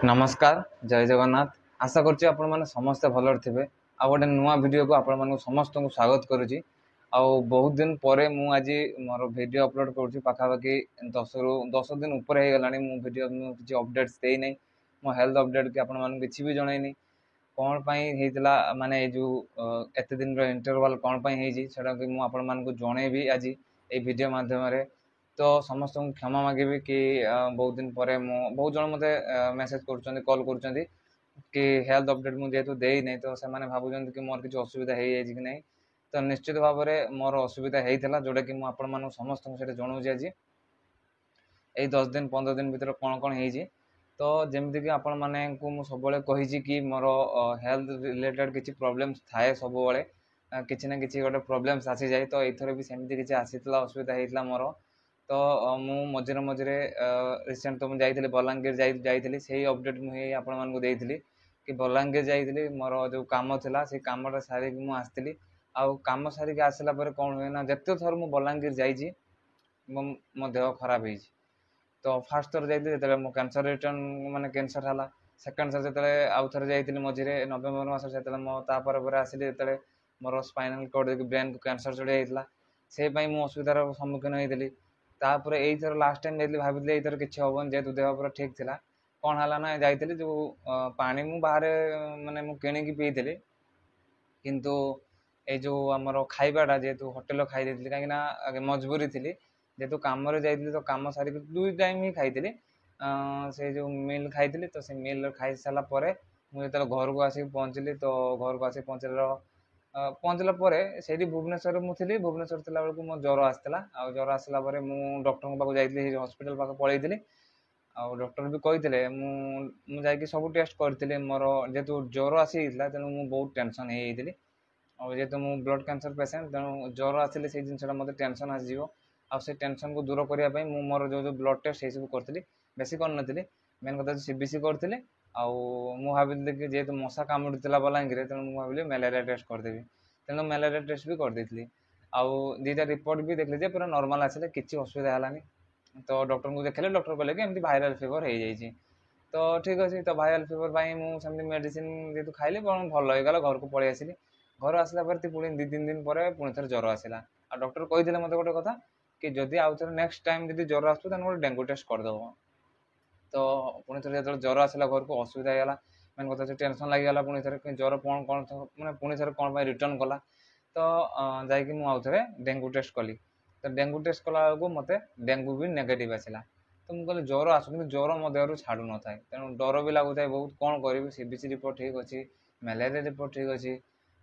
नमस्कार जय जगन्नाथ। आशा करुच्ची आपण मैंने समस्ते भल थे। आ गए नुआ वीडियो को आपण मानक समस्त को स्वागत करुच्ची। बहुत दिन पर मु आज मोर वीडियो अपलोड करुच्ची पाखापाखि 10 दिन ऊपर हो गला वीडियो किसी अपडेट्स देना मो हेल्थ अपडेट कि आपण मानक किसी भी जनईनी कौन होता माने जो एत दिन इंटरवाल कौन सेटा कि मुझे मानक जनईबी आज ये वीडियो माध्यम तो समस्त को क्षमा मागिबी कि बहुत दिन पर बहुत जन मत मेसेज कर कॉल कर कि हेल्थ अपडेट मुझे देई नहीं तो से भावुं कि मोर किसी असुविधा हो जाए कि नहीं। तो निश्चित भाव में मोर असुविधा होता जोटा कि मुझे समस्त को जनाऊँ आज यही 10 दिन 15 दिन भर कौन कौन हो तो जमीक कि आपण मैं सब कही कि मोर हेल्थ रिलेटेड किसी प्रोब्लेम्स थाए सब किसी ना कि गोटे प्रोब्लेम्स आसी जाए तो एथर भी सेमती किसी आसीला असुविधा होता मोर। तो मु मझे मझे रिसेंट तो मुझे बलांगीर जाइली से अपडेट मुझे आपण मानक देती कि बलांगीर जाइली मोर जो कम था से कमटा सारिक मुझे आसती आउ कम सारिक आसला कौन हुए ना जिते थर मु बलांगीर जाइए मो देह खराब हो। तो फास्ट थर जाइए मो कैंसर रिटर्न माने कैंसर है सेकेंड थर जो आउ थे जाइए मझे नवेम्बर मस से मो तापर आसली जो मोर स्पाइनल कॉर्ड ब्रेन को कैंसर चढ़ी जाता से मुझे असुविधार सम्मुखीन होती तापर यही लास्ट टाइम जाइए भाई ये किसी हेन जेहतु देह पूरा ठीक था कौन है ना जाइए जो पानी मु बाहर माने मु किणिकी पीली किंतु ये जो आमर खाइबाटा जेहेतु होटेल खाई कहीं मजबूरी थी जेहेतु कम जाइए तो कम सारी 2 टाइम ही खाई से जो मिल खाई तो से मिल खाई सारापर मुझे घर को आसिक पहुँचली तो घर को आसिक पहुँचला से भुवनेश्वर मुझे भुवनेश्वर थी बेलू मो ज्वर आसाला ज्वर आसला मुझे डॉक्टर पाक जाइए हॉस्पिटल पाक पलैली आउ डॉक्टर भी कहते मुझे सब टेस्ट करी मोर जेहेतु ज्वर आसी तेणु मुझे बहुत टेंशन होती और जेहेतु मुझे ब्लड कैंसर पेसेंट तेणु ज्वर आसिले से जिनसा मतलब टेंशन आसो आ से टेंशन को दूर करने मोर जो ब्लड टेस्ट ये सब करी बेसी कर मेन कथा सीबीसी करी भाविली कि जेहेतु मशा कामुड़ा बलांगीर तेणु मुझे भाविली मलेरिया टेस्ट करदेवी तेणु मलेरिया टेस्ट भी करदे आउ 2टा रिपोर्ट भी देखली पूरा नॉर्मल आसिले किसी असुविधा है तो डॉक्टर को देखले डॉक्टर कहले कि एमती वायरल फीवर हो जाए तो ठीक अच्छे तो वायरल फीवर मुझे मेडिसिन जेहतु खाइली भल होगा घर को पलि आसली घर आसला पुणी 2-3 दिन पर पुणी थे ज्वर आसला आ डॉक्टर कहते मत गोटे कथा कि जदि आउ थे नेक्स्ट टाइम जब ज्वर आसो गोटे डेंगू टेस्ट करदेव तो पुणी थे जो ज्वर आसला घर को असुविधा होगा मेन कथा टेंशन लगिगला पुणी थे ज्वर कौन कौन मैंने पुणी थे कौन रिटर्न कला तो जाऊे डेंगू टेस्ट कली तो डेंगू टेस्ट कला बेलू मत डेंगू भी नेगेटिव आसला तो मुझे कहली ज्वर आसू कि ज्वर मो देह छाड़ू न था तेणु डर भी लगुए बहुत कौन करी सीबीसी रिपोर्ट ठीक अच्छी मलेरिया रिपोर्ट ठीक अच्छी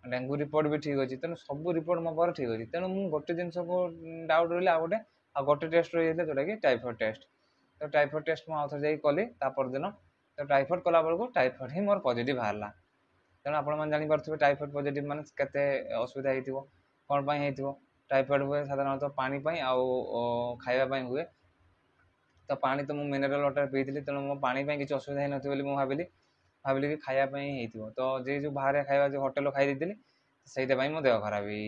डेंगू रिपोर्ट भी ठीक अच्छी तेणु सब रिपोर्ट मो पास ठीक अच्छी तेणु मुझे गोटे जिनस को डाउट रही आ गोटे टेस्ट रही है जोटा कि टाइफॉइड टेस्ट तो टाइफॉइड टेस्ट मुझे आउे जाइए कली परदिन तो टाइफॉइड कला बेलू टाइफॉइड ही मोर पॉजिटिव बाहर तेणु आपने टाइफॉइड पॉजिटिव मान केते असुविधा हो कौन हो टाइफॉइड हुए साधारणतः पानी खाइबा हुए तो पानी तो मुझे मिनरल वाटर पीती तेणु मो पानी किसी असुविधा ही नहीं भाविली भाविली कि खायापी हो तो जे जो बाहर खाଇବା जो होटेल खाई देती से मो देह खराब हो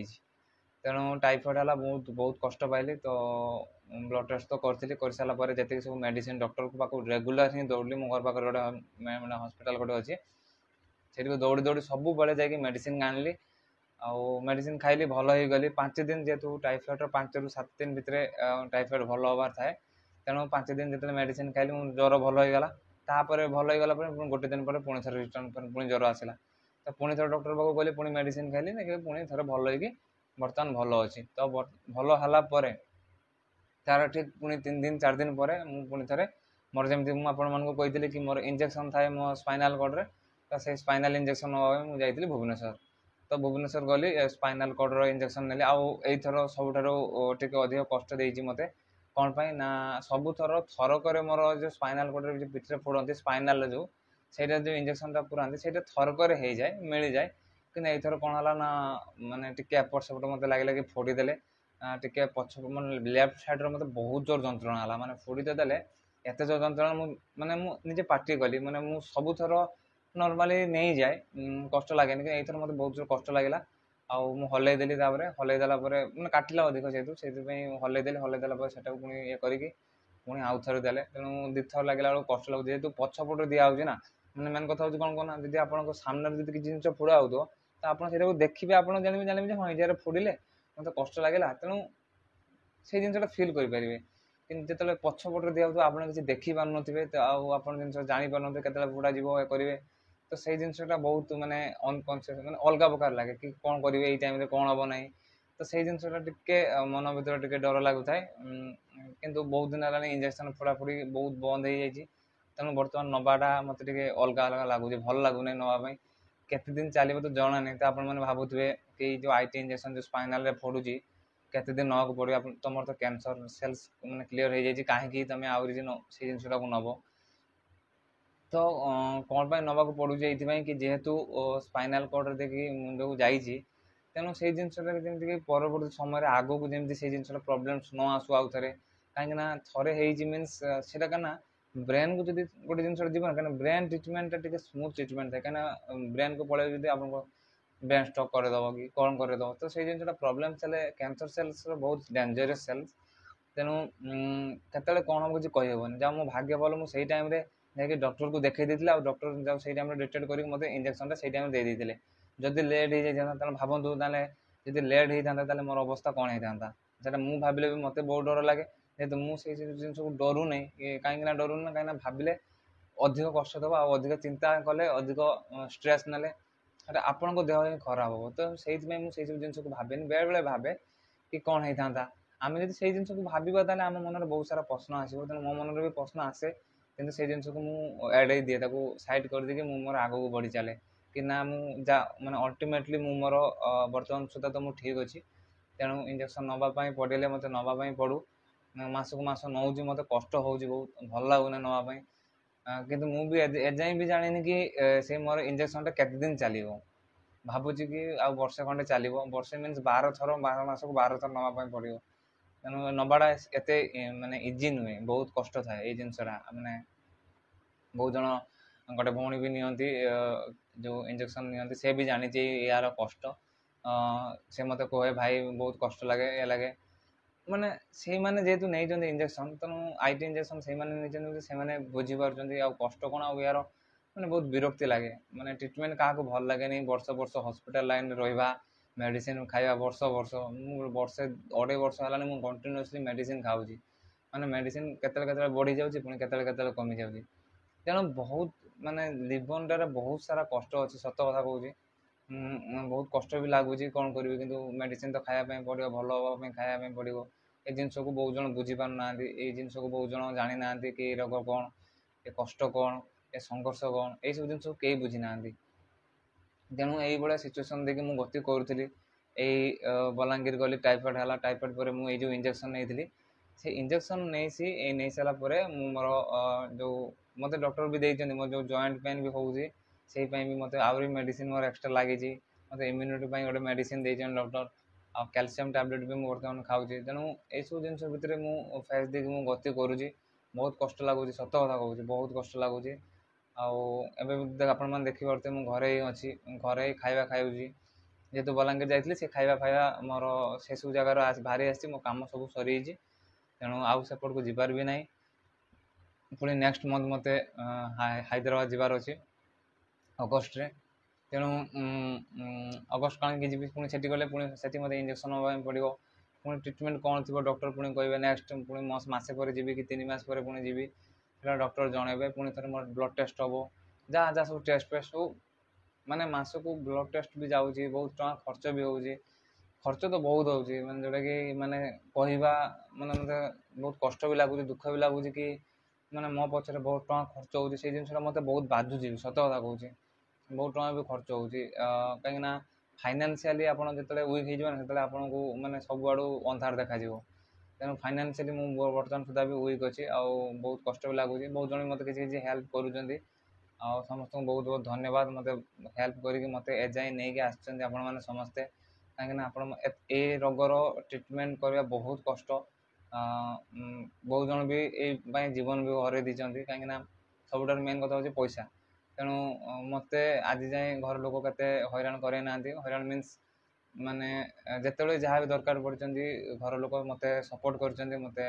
तेणु टाइफॉइड है बहुत बहुत कष्ट पाइली तो ब्लड टेस्ट तो करी कर सारापर जी सब मेडिसिन डॉक्टर को पाक रेगुलर ही दौड़ली मो घर पाखे गोटे मैंने हस्पिटाल गोटे अच्छे से दौड़ी दौड़ी सब बेले जा मेडिसिन आनली आउ मेडिसिन खाइली भल हो गली 5 दिन जेहेतु टाइफॉइड 5 ରୁ 7 दिन भितर टाइफॉइड भल हबार थाए तेणु 5 दिन जो मेडिसिन खाइली मुझे ज्वर भल होगा तापर भल होगा गोटे दिन पर पुणी थे रिटर्न पुणी ज्वर आसला तो पुणी थे डॉक्टर पाक गली पुणी मेडिसिन खाइली देखिए पुणी थे भल हो बर्तमान भल अच्छी तो भल है तार ठीक पुणी 3 दिन 4 दिन पर पुणी थे मोर जमी मुझे कही कि मोर इंजेक्शन थाए मो स्पाइनल कॉर्ड तो से स्पाइनल इंजेक्शन मुझे जाइए भुवनेश्वर तो भुवनेश्वर गली स्पाइनल कॉर्डर इंजेक्शन नेली आउर सबुठ अधिक कष्ट देती मत कौन ना सबुथर थरक मोर जो स्पाइनल कॉर्डर जो पिठे फोड़ती स्पाइनल जो सहीटा जो इंजेक्शन फोड़ाती से थरक हो जाए मिल जाए कि यथर कौन है ना मानने टी एपट सेपट मत लगे कि फोड़ीदे टे पछ मैं लेफ्ट साइड मत बहुत जोर जंत्रणा है मानने फोड़ी तो देले एत जोर जंत्रणा मानने मुझे पार्टी कली मानने मुझे सबुथर नॉर्मली नहीं जाए कष्ट लगे कि ये मत बहुत जोर कष्ट लगे आउ हल्देली हल्देला मैंने काटिला अधिक से हल्देली हल्देला से पुणी ये करी ପୁଣି ଆଉ ଥରେ ଦେଲେ, ତେଣୁ ଦୁଇଥର ଲାଗିଲା ବେଳକୁ କଷ୍ଟ ଲାଗୁଛି, ଯେହେତୁ ପଛପଟରେ ଦିଆହେଉଛି ନା। ମାନେ ମେନ୍ କଥା ହେଉଛି କ'ଣ କହୁନା, ଯଦି ଆପଣଙ୍କ ସାମ୍ନାରେ ଯଦି କିଛି ଜିନିଷ ଫୋଡ଼ା ହେଉଥିବ ତ ଆପଣ ସେଇଟାକୁ ଦେଖିବେ, ଆପଣ ଜାଣିବେ ଯେ ହଁ ଏଇଟାରେ ଫୋଡ଼ିଲେ ମୋତେ କଷ୍ଟ ଲାଗିଲା, ତେଣୁ ସେଇ ଜିନିଷଟା ଫିଲ୍ କରିପାରିବେ। କିନ୍ତୁ ଯେତେବେଳେ ପଛପଟରେ ଦିଆହେଉଥିବ ଆପଣ କିଛି ଦେଖିପାରୁନଥିବେ, ତ ଆଉ ଆପଣ ଜିନିଷ ଜାଣିପାରୁନଥିବେ କେତେବେଳେ ଫୋଡ଼ା ଯିବ ଏ କରିବେ, ତ ସେଇ ଜିନିଷଟା ବହୁତ ମାନେ ଅନକନସିୟସ୍, ମାନେ ଅଲଗା ପ୍ରକାର ଲାଗେ କି କ'ଣ କରିବେ ଏଇ ଟାଇମ୍ରେ, କ'ଣ ହେବ ନାହିଁ। ତ ସେଇ ଜିନିଷଟା ଟିକେ ମନ ଭିତରେ ଟିକେ ଡର ଲାଗୁଥାଏ। କିନ୍ତୁ ବହୁତ ଦିନ ହେଲାଣି ଇଞ୍ଜେକ୍ସନ୍ ଫୋଡ଼ାଫୋଡ଼ି ବହୁତ ବନ୍ଦ ହେଇଯାଇଛି, ତେଣୁ ବର୍ତ୍ତମାନ ନେବାଟା ମୋତେ ଟିକେ ଅଲଗା ଅଲଗା ଲାଗୁଛି, ଭଲ ଲାଗୁନାହିଁ ନେବା ପାଇଁ। କେତେ ଦିନ ଚାଲିବ ତ ଜଣା ନାହିଁ। ତ ଆପଣମାନେ ଭାବୁଥିବେ କି ଯେଉଁ ଆଇଟି ଇଞ୍ଜେକ୍ସନ୍ ଯେଉଁ ସ୍ପାଇନାଲରେ ଫୋଡ଼ୁଛି କେତେ ଦିନ ନେବାକୁ ପଡ଼ିବ, ତୁମର ତ କ୍ୟାନ୍ସର ସେଲ୍ସ ମାନେ କ୍ଲିୟର ହେଇଯାଇଛି, କାହିଁକି ତୁମେ ଆହୁରି ସେଇ ଜିନିଷଟାକୁ ନେବ। ତ କ'ଣ ପାଇଁ ନେବାକୁ ପଡ଼ୁଛି, ଏଇଥିପାଇଁ କି ଯେହେତୁ ସ୍ପାଇନାଲ୍ କର୍ଡ଼ରେ ଦେଇକି ମୁଣ୍ଡକୁ ଯାଇଛି, ତେଣୁ ସେଇ ଜିନିଷଟା ଯେମିତିକି ପରବର୍ତ୍ତୀ ସମୟରେ ଆଗକୁ ଯେମିତି ସେଇ ଜିନିଷଟା ପ୍ରୋବ୍ଲେମ୍ସ ନ ଆସୁ ଆଉ ଥରେ। କାହିଁକିନା ଥରେ ହେଇଛି ମିନ୍ସ ସେଇଟା କାହିଁକିନା ବ୍ରେନ୍କୁ ଯଦି ଗୋଟେ ଜିନିଷଟା ଯିବ ନା, କାହିଁକିନା ବ୍ରେନ୍ ଟ୍ରିଟମେଣ୍ଟଟା ଟିକେ ସ୍ମୁଥ୍ ଟ୍ରିଟମେଣ୍ଟ ଥାଏ, କାହିଁକିନା ବ୍ରେନ୍କୁ ପଳେଇବ ଯଦି ଆପଣଙ୍କ ବ୍ରେନ୍ ଷ୍ଟ୍ରୋକ୍ କରିଦେବ କି କ'ଣ କରିଦେବ, ତ ସେଇ ଜିନିଷଟା ପ୍ରୋବ୍ଲେମ୍ସ ହେଲେ କ୍ୟାନ୍ସର ସେଲ୍ସର ବହୁତ ଡେଞ୍ଜରିୟସ୍ ସେଲ୍ସ। ତେଣୁ କେତେବେଳେ କ'ଣ ହେବ କିଛି କହିହେବନି। ଯାହା ମୋ ଭାଗ୍ୟ ଭଲ, ମୁଁ ସେଇ ଟାଇମ୍ରେ ଯାଇକି ଡକ୍ଟରକୁ ଦେଖେଇ ଦେଇଥିଲି, ଆଉ ଡକ୍ଟର ଯାଉ ସେଇ ଟାଇମ୍ରେ ଡିଟେକ୍ଟ କରିକି ମୋତେ ଇଞ୍ଜେକ୍ସନଟା ସେଇ ଟାଇମ୍ରେ ଦେଇ ଦେଇଥିଲେ। ଯଦି ଲେଟ୍ ହେଇଯାଇଥାନ୍ତା ତାହେଲେ ଭାବନ୍ତୁ, ତାହେଲେ ଯଦି ଲେଟ୍ ହେଇଥାନ୍ତା ତାହେଲେ ମୋର ଅବସ୍ଥା କ'ଣ ହେଇଥାନ୍ତା, ସେଇଟା ମୁଁ ଭାବିଲେ ବି ମୋତେ ବହୁତ ଡର ଲାଗେ। ଯେହେତୁ ମୁଁ ସେଇ ଜିନିଷକୁ ଡରୁନି, କାହିଁକିନା ଡରୁନି ନା, କାହିଁକିନା ଭାବିଲେ ଅଧିକ କଷ୍ଟ ଦେବ, ଆଉ ଅଧିକ ଚିନ୍ତା କଲେ, ଅଧିକ ଷ୍ଟ୍ରେସ୍ ନେଲେ ସେଇଟା ଆପଣଙ୍କ ଦେହ ହିଁ ଖରାପ ହେବ। ତ ସେଇଥିପାଇଁ ମୁଁ ସେଇସବୁ ଜିନିଷକୁ ଭାବେନି। ବେଳେବେଳେ ଭାବେ କି କ'ଣ ହେଇଥାନ୍ତା, ଆମେ ଯଦି ସେଇ ଜିନିଷକୁ ଭାବିବା ତାହେଲେ ଆମ ମନରେ ବହୁତ ସାରା ପ୍ରଶ୍ନ ଆସିବ। ତେଣୁ ମୋ ମନରେ ବି ପ୍ରଶ୍ନ ଆସେ, କିନ୍ତୁ ସେଇ ଜିନିଷକୁ ମୁଁ ଏଡ଼େଇ ଦିଏ, ତାକୁ ସାଇଡ଼୍ କରିଦେଇକି ମୁଁ ମୋର ଆଗକୁ ବଢ଼ି ଚାଲେ କି ନା, ମୁଁ ମାନେ ଅଲ୍ଟିମେଟଲି ମୁଁ ମୋର ବର୍ତ୍ତମାନ ସୁଦ୍ଧା ତ ମୁଁ ଠିକ୍ ଅଛି। ତେଣୁ ଇଞ୍ଜେକ୍ସନ୍ ନେବା ପାଇଁ ପଡ଼ିଲେ ମୋତେ ନେବା ପାଇଁ ପଡ଼ୁ। ମାସକୁ ମାସ ନେଉଛି, ମୋତେ କଷ୍ଟ ହେଉଛି, ବହୁତ ଭଲ ଲାଗୁନି ନେବା ପାଇଁ। କିନ୍ତୁ ମୁଁ ବି ଏଯାଏଁ ବି ଜାଣିନି କି ସେ ମୋର ଇଞ୍ଜେକ୍ସନ୍ଟା କେତେ ଦିନ ଚାଲିବ। ଭାବୁଛି କି ଆଉ ବର୍ଷେ ଖଣ୍ଡେ ଚାଲିବ। ବର୍ଷେ ମିନ୍ସ 12 ଥର, 12 ମାସକୁ 12 ଥର ନେବା ପାଇଁ ପଡ଼ିବ। ତେଣୁ ନେବାଟା ଏତେ ମାନେ ଇଜି ନୁହେଁ, ବହୁତ କଷ୍ଟ ଥାଏ ଏଇ ଜିନିଷଟା। ମାନେ ବହୁତ ଜଣ, ଗୋଟେ ଭଉଣୀ ବି ନିଅନ୍ତି, ଯେଉଁ ଇଞ୍ଜେକ୍ସନ୍ ନିଅନ୍ତି, ସେ ବି ଜାଣିଛି ୟାର କଷ୍ଟ। ସେ ମୋତେ କୁହେ ଭାଇ ବହୁତ କଷ୍ଟ ଲାଗେ, ଇଏ ଲାଗେ। ମାନେ ସେଇମାନେ ଯେହେତୁ ନେଇଛନ୍ତି ଇଞ୍ଜେକ୍ସନ୍, ତେଣୁ ଆଇଟି ଇଞ୍ଜେକ୍ସନ୍ ସେଇମାନେ ନେଇଛନ୍ତି ବୋଲି ସେମାନେ ବୁଝିପାରୁଛନ୍ତି ଆଉ କଷ୍ଟ କ'ଣ, ଆଉ ୟାର ମାନେ ବହୁତ ବିରକ୍ତି ଲାଗେ। ମାନେ ଟ୍ରିଟମେଣ୍ଟ କାହାକୁ ଭଲ ଲାଗେନି, ବର୍ଷ ବର୍ଷ ହସ୍ପିଟାଲ ଲାଇନ୍ରେ ରହିବା, ମେଡ଼ିସିନ ଖାଇବା ବର୍ଷ ବର୍ଷ। ମୁଁ ବର୍ଷେ 2.5 ବର୍ଷ ହେଲାଣି ମୁଁ କଣ୍ଟିନ୍ୟୁଅସଲି ମେଡ଼ିସିନ ଖାଉଛି। ମାନେ ମେଡ଼ିସିନ କେତେବେଳେ କେତେବେଳେ ବଢ଼ିଯାଉଛି, ପୁଣି କେତେବେଳେ କେତେବେଳେ କମିଯାଉଛି। ତେଣୁ ବହୁତ ମାନେ ଜୀବନଟାରେ ବହୁତ ସାରା କଷ୍ଟ ଅଛି, ସତ କଥା କହୁଛି। ବହୁତ କଷ୍ଟ ବି ଲାଗୁଛି, କ'ଣ କରିବି, କିନ୍ତୁ ମେଡ଼ିସିନ ତ ଖାଇବା ପାଇଁ ପଡ଼ିବ, ଭଲ ହେବା ପାଇଁ ଖାଇବା ପାଇଁ ପଡ଼ିବ। ଏ ଜିନିଷକୁ ବହୁତ ଜଣ ବୁଝିପାରୁନାହାନ୍ତି, ଏଇ ଜିନିଷକୁ ବହୁତ ଜଣ ଜାଣିନାହାନ୍ତି କି ଏ ରୋଗ କ'ଣ, ଏ କଷ୍ଟ କ'ଣ, ଏ ସଂଘର୍ଷ କ'ଣ, ଏଇସବୁ ଜିନିଷକୁ କେହି ବୁଝିନାହାନ୍ତି। ତେଣୁ ଏଇଭଳିଆ ସିଚୁଏସନ୍ ଦେଇକି ମୁଁ ଗତି କରୁଥିଲି। ଏଇ ବଲାଙ୍ଗୀର ଗଲି, ଟାଇଫଏଡ଼୍ ହେଲା, ଟାଇଫଏଡ଼୍ ପରେ ମୁଁ ଏଇ ଯେଉଁ ଇଞ୍ଜେକ୍ସନ୍ ନେଇଥିଲି, ସେ ଇଞ୍ଜେକ୍ସନ୍ ନେଇସାରିଲା ପରେ ମୁଁ ମୋର ଯେଉଁ ମୋତେ ଡକ୍ଟର ବି ଦେଇଛନ୍ତି, ମୋର ଯେଉଁ ଜଏଣ୍ଟ ପେନ୍ ବି ହେଉଛି ସେଇ ପାଇଁ ବି ମୋତେ ଆହୁରି ମେଡ଼ିସିନ ମୋର ଏକ୍ସଟ୍ରା ଲାଗିଛି। ମୋତେ ଇମ୍ୟୁନିଟି ପାଇଁ ଗୋଟେ ମେଡ଼ିସିନ ଦେଇଛନ୍ତି ଡକ୍ଟର, ଆଉ କ୍ୟାଲସିୟମ୍ ଟ୍ୟାବଲେଟ୍ ବି ମୁଁ ବର୍ତ୍ତମାନ ଖାଉଛି। ତେଣୁ ଏଇସବୁ ଜିନିଷ ଭିତରେ ମୁଁ ଫେସ୍ ଦେଇକି ମୁଁ ଗତି କରୁଛି। ବହୁତ କଷ୍ଟ ଲାଗୁଛି, ସତ କଥା କହୁଛି, ବହୁତ କଷ୍ଟ ଲାଗୁଛି। ଆଉ ଏବେ ଆପଣମାନେ ଦେଖିପାରୁଥିବେ ମୁଁ ଘରେ ହିଁ ଅଛି, ଘରେ ହିଁ ଖାଇବା ଖାଉଛି। ଯେହେତୁ ବଲାଙ୍ଗୀର ଯାଇଥିଲି, ସେ ଖାଇବା ଖାଇବା ମୋର ସେସବୁ ଜାଗାରୁ ବାହାରି ଆସିଛି, ମୋ କାମ ସବୁ ସରିଯାଇଛି। ତେଣୁ ଆଉ ସେପଟକୁ ଯିବାର ବି ନାହିଁ। ପୁଣି ନେକ୍ସଟ ମନ୍ଥ ମୋତେ ହାଇଦ୍ରାବାଦ ଯିବାର ଅଛି ଅଗଷ୍ଟରେ। ତେଣୁ ଅଗଷ୍ଟ କାହିଁକି ଯିବି, ପୁଣି ସେଠି ଗଲେ ପୁଣି ସେଠି ମୋତେ ଇଞ୍ଜେକ୍ସନ୍ ନେବା ପାଇଁ ପଡ଼ିବ। ପୁଣି ଟ୍ରିଟମେଣ୍ଟ କ'ଣ ଥିବ ଡକ୍ଟର ପୁଣି କହିବେ, ନେକ୍ସଟ ପୁଣି ମାସେ ପରେ ଯିବି କି 3 ମାସ ପରେ ପୁଣି ଯିବି, ସେଇଟା ଡକ୍ଟର ଜଣେଇବେ। ପୁଣି ଥରେ ମୋର ବ୍ଲଡ଼ ଟେଷ୍ଟ ହେବ, ଯାହା ଯାହା ସବୁ ଟେଷ୍ଟ ଫେଷ୍ଟ ସବୁ, ମାନେ ମାସକୁ ବ୍ଲଡ଼ ଟେଷ୍ଟ ବି ଯାଉଛି, ବହୁତ ଟଙ୍କା ଖର୍ଚ୍ଚ ବି ହେଉଛି। ଖର୍ଚ୍ଚ ତ ବହୁତ ହେଉଛି, ମାନେ ଯେଉଁଟାକି ମାନେ କହିବା, ମାନେ ମୋତେ ବହୁତ କଷ୍ଟ ବି ଲାଗୁଛି, ଦୁଃଖ ବି ଲାଗୁଛି କି ମାନେ ମୋ ପଛରେ ବହୁତ ଟଙ୍କା ଖର୍ଚ୍ଚ ହେଉଛି। ସେଇ ଜିନିଷଟା ମୋତେ ବହୁତ ବାଧୁଛି, ସତ କଥା କହୁଛି। ବହୁତ ଟଙ୍କା ବି ଖର୍ଚ୍ଚ ହେଉଛି, କାହିଁକିନା ଫାଇନାନ୍ସିଆଲି ଆପଣ ଯେତେବେଳେ ୱିକ୍ ହେଇଯିବ ନା, ସେତେବେଳେ ଆପଣଙ୍କୁ ମାନେ ସବୁଆଡ଼ୁ ଅନ୍ଧାର ଦେଖାଯିବ। ତେଣୁ ଫାଇନାନ୍ସିଆଲି ମୁଁ ବର୍ତ୍ତମାନ ସୁଦ୍ଧା ବି ୱିକ୍ ଅଛି, ଆଉ ବହୁତ କଷ୍ଟ ବି ଲାଗୁଛି। ବହୁତ ଜଣ ମୋତେ କିଛି କିଛି ହେଲ୍ପ କରୁଛନ୍ତି, ଆଉ ସମସ୍ତଙ୍କୁ ବହୁତ ବହୁତ ଧନ୍ୟବାଦ। ମୋତେ ହେଲ୍ପ କରିକି ମୋତେ ଏଯାଏଁ ନେଇକି ଆସିଛନ୍ତି ଆପଣମାନେ ସମସ୍ତେ। କାହିଁକିନା ଆପଣ ଏ ରୋଗର ଟ୍ରିଟମେଣ୍ଟ କରିବା ବହୁତ କଷ୍ଟ। ବହୁତ ଜଣ ବି ଏଇ ପାଇଁ ଜୀବନ ବି ହରାଇ ଦେଇଛନ୍ତି, କାହିଁକିନା ସବୁଠାରୁ ମେନ୍ କଥା ହେଉଛି ପଇସା। ତେଣୁ ମୋତେ ଆଜି ଯାଏଁ ଘର ଲୋକ କେତେ ହଇରାଣ କରାଇ ନାହାନ୍ତି। ହଇରାଣ ମିନ୍ସ ମାନେ ଯେତେବେଳେ ଯାହା ବି ଦରକାର ପଡ଼ିଛନ୍ତି ଘର ଲୋକ ମୋତେ ସପୋର୍ଟ କରିଛନ୍ତି, ମୋତେ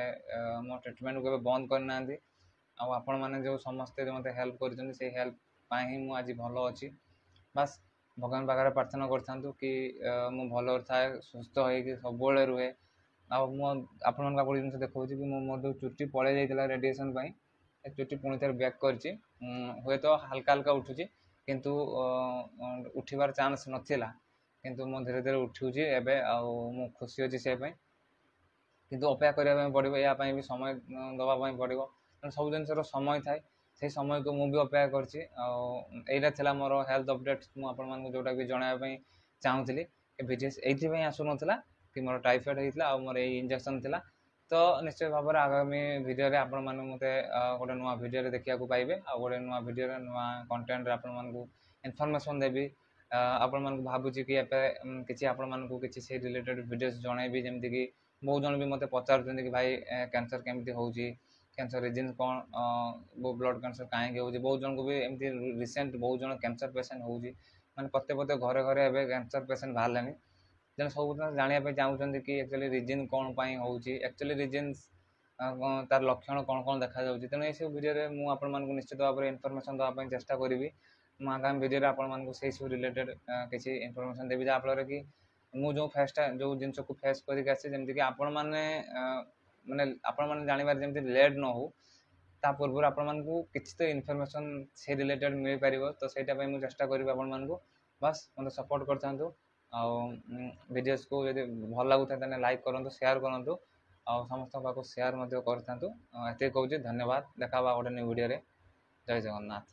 ମୋ ଟ୍ରିଟମେଣ୍ଟକୁ କେବେ ବନ୍ଦ କରିନାହାନ୍ତି। ଆଉ ଆପଣମାନେ ଯେଉଁ ସମସ୍ତେ ମୋତେ ହେଲ୍ପ କରିଛନ୍ତି ସେଇ ହେଲ୍ପ ପାଇଁ ହିଁ ମୁଁ ଆଜି ଭଲ ଅଛି। ବାସ୍ ଭଗବାନ ପାଖରେ ପ୍ରାର୍ଥନା କରିଥାନ୍ତୁ କି ମୁଁ ଭଲରେ ଥାଏ, ସୁସ୍ଥ ହେଇକି ସବୁବେଳେ ରୁହେ। ଆଉ ମୁଁ ଆପଣମାନଙ୍କୁ ଆଉ ଗୋଟେ ଜିନିଷ ଦେଖାଉଛି କି ମୋର ଯେଉଁ ଚୁଟି ପଳେଇ ଯାଇଥିଲା ରେଡ଼ିଏସନ୍ ପାଇଁ, ଏ ଚୁଟି ପୁଣି ଥରେ ବ୍ୟାକ୍ କରିଛି। ହୁଏତ ହାଲକା ହାଲକା ଉଠୁଛି, କିନ୍ତୁ ଉଠିବାର ଚାନ୍ସ ନଥିଲା, କିନ୍ତୁ ମୁଁ ଧୀରେ ଧୀରେ ଉଠୁଛି ଏବେ। ଆଉ ମୁଁ ଖୁସି ଅଛି ସେ ପାଇଁ, କିନ୍ତୁ ଅପେକ୍ଷା କରିବା ପାଇଁ ପଡ଼ିବ, ଏହା ପାଇଁ ବି ସମୟ ଦେବା ପାଇଁ ପଡ଼ିବ। ତେଣୁ ସବୁ ଜିନିଷର ସମୟ ଥାଏ, ସେଇ ସମୟକୁ ମୁଁ ବି ଅପେକ୍ଷା କରିଛି। ଆଉ ଏଇଟା ଥିଲା ମୋର ହେଲ୍ଥ ଅପଡ଼େଟ୍, ମୁଁ ଆପଣମାନଙ୍କୁ ଯେଉଁଟା ବି ଜଣାଇବା ପାଇଁ ଚାହୁଁଥିଲି। ଏ ଭିଡ଼ିଓ ଏଇଥିପାଇଁ ଆସୁନଥିଲା କି ମୋର ଟାଇଫଏଡ଼୍ ହେଇଥିଲା ଆଉ ମୋର ଏଇ ଇଞ୍ଜେକ୍ସନ୍ ଥିଲା। ତ ନିଶ୍ଚୟ ଭାବରେ ଆଗାମୀ ଭିଡ଼ିଓରେ ଆପଣମାନେ ମୋତେ ଗୋଟେ ନୂଆ ଭିଡ଼ିଓରେ ଦେଖିବାକୁ ପାଇବେ। ଆଉ ଗୋଟେ ନୂଆ ଭିଡ଼ିଓରେ ନୂଆ କଣ୍ଟେଣ୍ଟରେ ଆପଣମାନଙ୍କୁ ଇନଫର୍ମେସନ୍ ଦେବି। ଆପଣମାନଙ୍କୁ ଭାବୁଛି କି ଏବେ କିଛି ଆପଣମାନଙ୍କୁ କିଛି ସେଇ ରିଲେଟେଡ଼୍ ଭିଡ଼ିଓସ୍ ଜଣାଇବି, ଯେମିତିକି ବହୁତ ଜଣ ବି ମୋତେ ପଚାରୁଛନ୍ତି କି ଭାଇ କ୍ୟାନ୍ସର କେମିତି ହେଉଛି, କ୍ୟାନ୍ସର ରିଜିନ୍ କ'ଣ, ବ୍ଲଡ଼ କ୍ୟାନ୍ସର କାହିଁକି ହେଉଛି। ବହୁତ ଜଣଙ୍କୁ ବି ଏମିତି ରିସେଣ୍ଟ ବହୁତ ଜଣ କ୍ୟାନ୍ସର ପେସେଣ୍ଟ ହେଉଛି, ମାନେ ପ୍ରତ୍ୟେକ ଘରେ ଘରେ ଏବେ କ୍ୟାନ୍ସର ପେସେଣ୍ଟ ବାହାରିଲାଣି। ତେଣୁ ସବୁ ଜାଣିବା ପାଇଁ ଚାହୁଁଛନ୍ତି କି ଆକ୍ଚୁଆଲି ରିଜିନ୍ କ'ଣ ପାଇଁ ହେଉଛି, ଆକ୍ଚୁଆଲି ରିଜିନ୍ସ ତାର ଲକ୍ଷଣ କ'ଣ କ'ଣ ଦେଖାଯାଉଛି। ତେଣୁ ଏସବୁ ଭିଡ଼ିଓରେ ମୁଁ ଆପଣମାନଙ୍କୁ ନିଶ୍ଚିତ ଭାବରେ ଇନଫର୍ମେସନ୍ ଦେବା ପାଇଁ ଚେଷ୍ଟା କରିବି। ମୁଁ ଆଗାମୀ ଭିଡ଼ିଓରେ ଆପଣମାନଙ୍କୁ ସେଇସବୁ ରିଲେଟେଡ଼୍ କିଛି ଇନଫର୍ମେସନ୍ ଦେବି, ଯାହାଫଳରେ କି ମୁଁ ଯେଉଁ ଜିନିଷକୁ ଫେସ୍ କରିକି ଆସିଛି, ଯେମିତିକି ଆପଣମାନେ ମାନେ ଆପଣମାନେ ଜାଣିବାରେ ଯେମିତି ଲେଟ୍ ନ ହେଉ, ତା ପୂର୍ବରୁ ଆପଣମାନଙ୍କୁ କିଛି ତ ଇନଫର୍ମେସନ୍ ସେ ରିଲେଟେଡ଼୍ ମିଳିପାରିବ। ତ ସେଇଟା ପାଇଁ ମୁଁ ଚେଷ୍ଟା କରିବି ଆପଣମାନଙ୍କୁ। ବାସ୍ ମୋତେ ସପୋର୍ଟ କରିଥାନ୍ତୁ। ଆଉ ଭିଡ଼ିଓସ୍କୁ ଯଦି ଭଲ ଲାଗୁଥାଏ ତାହେଲେ ଲାଇକ୍ କରନ୍ତୁ, ସେୟାର କରନ୍ତୁ, ଆଉ ସମସ୍ତଙ୍କ ପାଖକୁ ସେୟାର ମଧ୍ୟ କରିଥାନ୍ତୁ। ଏତିକି କହୁଛି, ଧନ୍ୟବାଦ। ଦେଖା ହେବା ଗୋଟେ ନ୍ୟୁ ଭିଡ଼ିଓରେ। ଜୟ ଜଗନ୍ନାଥ।